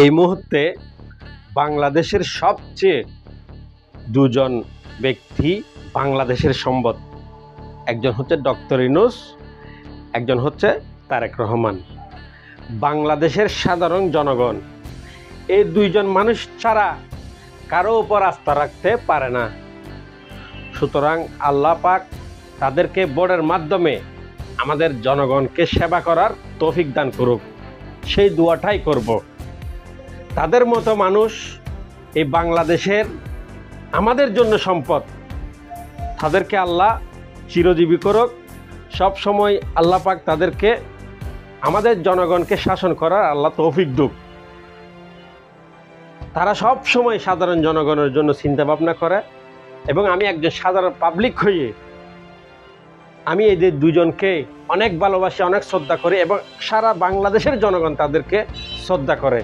এই মুহূর্তে বাংলাদেশের সবচেয়ে দুজন ব্যক্তি বাংলাদেশের সম্পদ, একজন হচ্ছে ডক্টর ইউনূস, একজন হচ্ছে তারেক রহমান। বাংলাদেশের সাধারণ জনগণ এই দুইজন মানুষ ছাড়া কারো উপর আস্থা রাখতে পারে না। সুতরাং আল্লাহ পাক তাদেরকে বোর্ডের মাধ্যমে আমাদের জনগণকে সেবা করার তৌফিক দান করুক, সেই দোয়াটাই করব। তাদের মতো মানুষ এই বাংলাদেশের আমাদের জন্য সম্পদ, তাদেরকে আল্লাহ চিরজীবী করুক। সব সময় আল্লাহ পাক তাদেরকে আমাদের জনগণকে শাসন করার আল্লাহ তৌফিক দিক। তারা সব সময় সাধারণ জনগণের জন্য চিন্তা ভাবনা করে এবং আমি একজন সাধারণ পাবলিক হয়ে আমি এই যে দুজনকে অনেক ভালোবাসি, অনেক শ্রদ্ধা করি এবং সারা বাংলাদেশের জনগণ তাদেরকে শ্রদ্ধা করে।